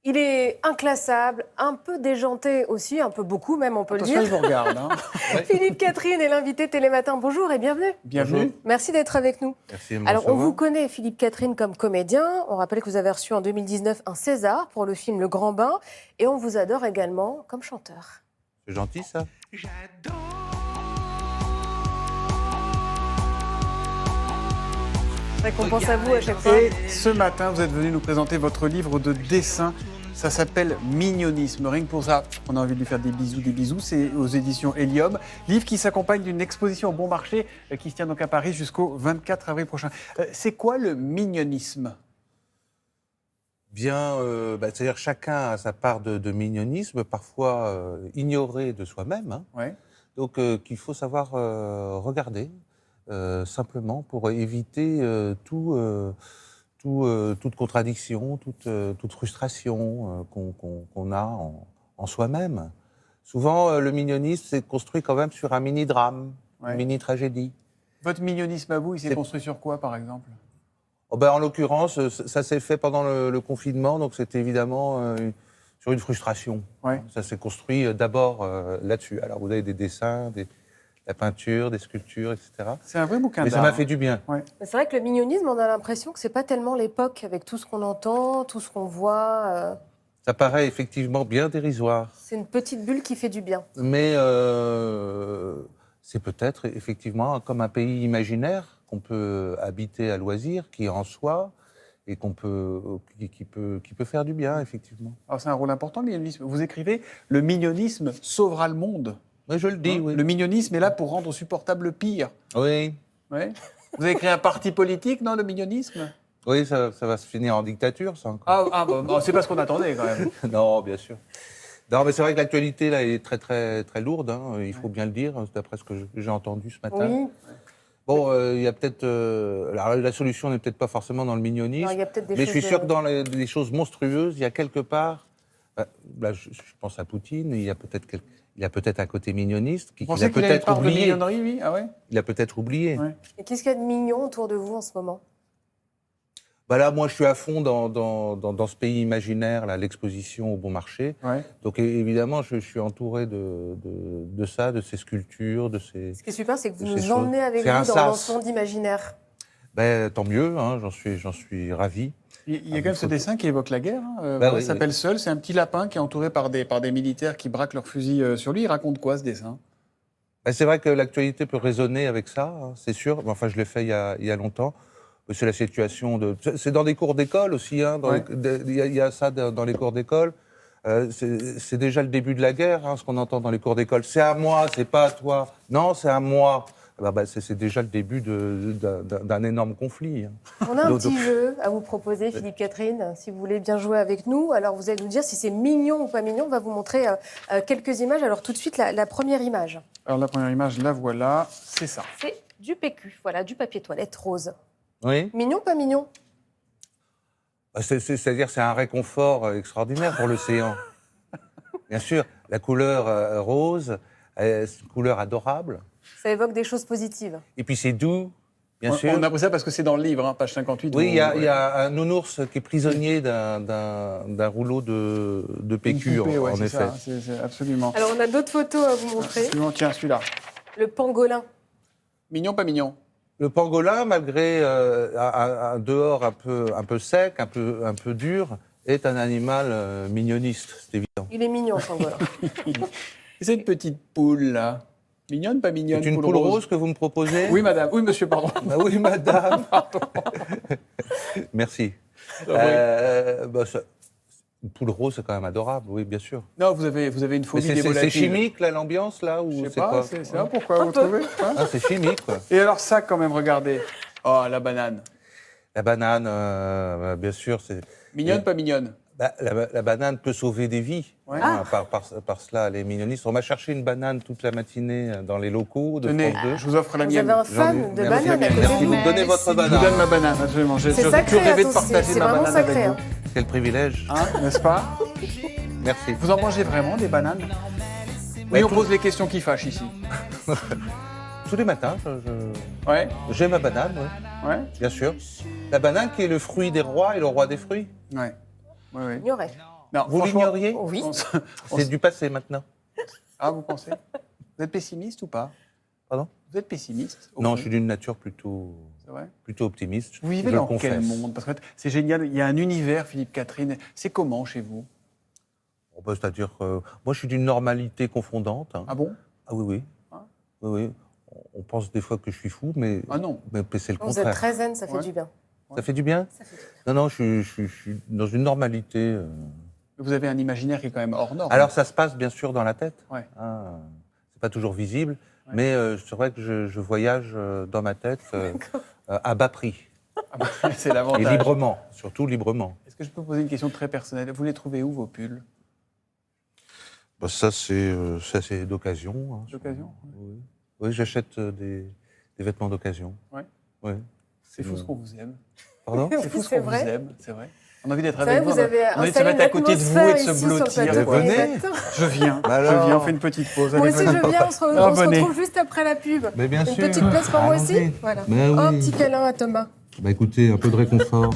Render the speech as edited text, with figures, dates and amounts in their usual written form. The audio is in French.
Il est inclassable, un peu déjanté aussi, un peu beaucoup même, on peut le Attention, dire. je vous regarde. Hein. Philippe Catherine est l'invité Télématin. Bonjour et bienvenue. Bienvenue. Bonjour. Merci d'être avec nous. Merci de me Alors, on recevoir. vous connaît, Philippe Catherine, comme comédien. On rappelle que vous avez reçu en 2019 un César pour le film Le Grand Bain. Et on vous adore également comme chanteur. C'est gentil, ça. C'est vrai qu'on pense à vous à chaque fois. Et ce matin, vous êtes venu nous présenter votre livre de dessin. Ça s'appelle Mignonisme. Rien que pour ça, on a envie de lui faire des bisous. C'est aux éditions Hélium. Livre qui s'accompagne d'une exposition au Bon Marché qui se tient donc à Paris jusqu'au 24 avril prochain. C'est quoi le mignonisme ? Bien, c'est-à-dire chacun a sa part de mignonisme, parfois ignoré de soi-même. Hein. Ouais. Donc, qu'il faut savoir regarder, simplement, pour éviter toute contradiction, toute frustration qu'on a en soi-même. Souvent, le mignonisme s'est construit quand même sur un mini-drame, Ouais. une mini-tragédie. Votre mignonisme à vous, il s'est C'est- construit sur quoi, par exemple ? Oh ben, en l'occurrence, ça s'est fait pendant le confinement, donc c'était évidemment sur une frustration. Ouais. Ça s'est construit d'abord là-dessus. Alors vous avez des dessins, la peinture, des sculptures, etc. C'est un vrai bouquin Mais d'art. ça m'a fait du bien. Ouais. Mais c'est vrai que le mignonisme, on a l'impression que c'est pas tellement l'époque avec tout ce qu'on entend, tout ce qu'on voit. Ça paraît effectivement bien dérisoire, C'est une petite bulle qui fait du bien. mais c'est peut-être effectivement comme un pays imaginaire qu'on peut habiter à loisir, qui est en soi et qui peut faire du bien, effectivement. Alors, c'est un rôle important, le mignonisme. Vous écrivez « Le mignonisme sauvera le monde ». Mais je le dis, oui. Le mignonisme est là pour rendre supportable le pire. Oui, Ouais. Vous avez créé un parti politique, non, le mignonisme ? oui, ça va se finir en dictature, ça encore. Bon, c'est pas ce qu'on attendait, quand même. Non, bien sûr. Non, mais c'est vrai que l'actualité là est très très très lourde. Hein, il faut bien le dire, d'après ce que j'ai entendu ce matin. Oui, Bon, il y a peut-être. Alors, la solution n'est peut-être pas forcément dans le mignonisme, alors, il y a peut-être des mais je suis choses, sûr que dans les choses monstrueuses, il y a quelque part. Là, je pense à Poutine. Il y a peut-être un côté mignoniste Vous qu'il pensez a qu'il a une peut-être part de oublié. mignonnerie, oui ? Ah ouais ? Il a peut-être oublié. Ouais. Et qu'est-ce qu'il y a de mignon autour de vous en ce moment? Bah là, moi, je suis à fond dans ce pays imaginaire, là, l'exposition au Bon Marché. Ouais. Donc, évidemment, je suis entouré de ça, de ces sculptures, de ces... Ce qui est super, c'est que vous Ces nous choses. emmenez avec C'est un vous dans sas. ce monde imaginaire. Ben, tant mieux, hein, j'en suis ravi. Il y a quand même ce dessin qui évoque la guerre. Hein. Bah Il oui, s'appelle Seul. C'est un petit lapin qui est entouré par des militaires qui braquent leurs fusils sur lui. Il raconte quoi, ce dessin ? Ben, c'est vrai que l'actualité peut résonner avec ça, hein, c'est sûr. Enfin, je l'ai fait il y a longtemps. C'est la situation de... C'est dans des cours d'école aussi. Hein, Ouais. il y a ça dans les cours d'école. C'est déjà le début de la guerre, hein, ce qu'on entend dans les cours d'école. C'est à moi, c'est pas à toi. Non, c'est à moi. C'est déjà le début d'un énorme conflit. Hein. On a un Donc- petit jeu à vous proposer, Philippe Catherine, si vous voulez bien jouer avec nous. Alors, vous allez nous dire si c'est mignon ou pas mignon. On va vous montrer quelques images. Alors, tout de suite, la première image. Alors, la première image, la voilà. C'est ça. C'est du PQ, voilà, du papier toilette rose. Oui. Mignon, pas mignon? C'est-à-dire c'est un réconfort extraordinaire pour l'océan. Bien sûr, la couleur rose, c'est une couleur adorable. Ça évoque des choses positives. Et puis c'est doux, bien sûr. On a pris ça parce que c'est dans le livre, hein, page 58. Oui, où- il y a un nounours qui est prisonnier d'un rouleau de PQ, Une poupée, ouais, en c'est effet. ça, c'est absolument. Alors, on a d'autres photos à vous montrer. Absolument. Tiens, celui-là. Le pangolin. Mignon, pas mignon. Le pangolin, malgré un dehors un peu sec, un peu dur, est un animal mignoniste, c'est évident. Il est mignon, le pangolin. Et cette petite poule, là. Mignonne, pas mignonne? C'est une poule rose que vous me proposez? Oui, madame. Oui, monsieur, pardon. Bah oui, madame. Merci. Une poule rose, c'est quand même adorable, oui, bien sûr. Non, vous avez une Mais phobie des c'est volatiles. chimique, là, l'ambiance, là, ou Je sais c'est pas, quoi? c'est ça pourquoi vous peu. trouvez hein? Ah, c'est chimique, quoi. Et alors ça, quand même, regardez. Oh, la banane. La banane, bien sûr, c'est... Mignonne, pas mignonne? La banane peut sauver des vies. Ouais. Hein, par cela, les mignonistes. On m'a cherché une banane toute la matinée dans les locaux de Tenez, France 2. je vous offre la Vous mienne. avez un J'en ai- fan de Merci, banane à côté merci, de vous vous. me donnez votre Je vous banane. donne ma banane, absolument. J'ai C'est toujours sacré, rêvé de attention, partager c'est ma vraiment banane sacré. avec hein. vous. Quel privilège. Hein, n'est-ce pas? Merci. Vous en mangez vraiment des bananes? Oui, Ouais, on tout- pose les questions qui fâchent ici. Tous les matins, Ouais, j'ai ma banane, oui, ouais, bien sûr. La banane qui est le fruit des rois et le roi des fruits. ouais. Ouais, ouais. Ignoré. Non, Vous franchement, l'ignoriez? Oui. C'est du passé maintenant. Ah, vous pensez? Vous êtes pessimiste ou pas? Pardon? Vous êtes pessimiste au Non, fond je suis d'une nature plutôt optimiste. Vous vivez je dans le quel confesse. monde? Parce que c'est génial, il y a un univers, Philippe Catherine. C'est comment chez vous? C'est-à-dire, moi, je suis d'une normalité confondante. Hein. Ah bon? Ah oui, oui. Ah. Oui, oui. On pense des fois que je suis fou, mais, Ah non. mais c'est le Vous êtes contraire. très zen, ça fait Ouais. du bien. Ça fait du bien? Ça fait du bien. Non, non, je suis dans une normalité. Vous avez un imaginaire qui est quand même hors norme. Alors, ça se passe bien sûr dans la tête. Ouais. Ah, c'est pas toujours visible, Ouais. mais c'est vrai que je voyage dans ma tête à bas prix. Ah bah, c'est Et l'avantage. librement, surtout librement. Est-ce que je peux poser une question très personnelle? Vous les trouvez où, vos pulls? Bah, ça, c'est d'occasion. Hein, D'occasion? Oui, oui, j'achète des vêtements d'occasion. Ouais. Oui. C'est fou ce qu'on vous aime. Pardon? C'est fou ce C'est qu'on vous vrai. aime, c'est vrai. On a envie d'être C'est vrai, avec vous. vous avez On a envie de se installé une mettre à côté de vous et de atmosphère se ici sur le blottir. plateau. Venez. Exactement. Je viens, Bah je alors. viens, on fait une petite pause. Moi Allez, aussi, venez. je viens, on se Ah, retrouve venez. juste après la pub. Mais bien Une sûr. petite place pour moi Allons-y. aussi. Voilà. Mais Oh, oui. petit câlin à Thomas. Bah écoutez, un peu de réconfort.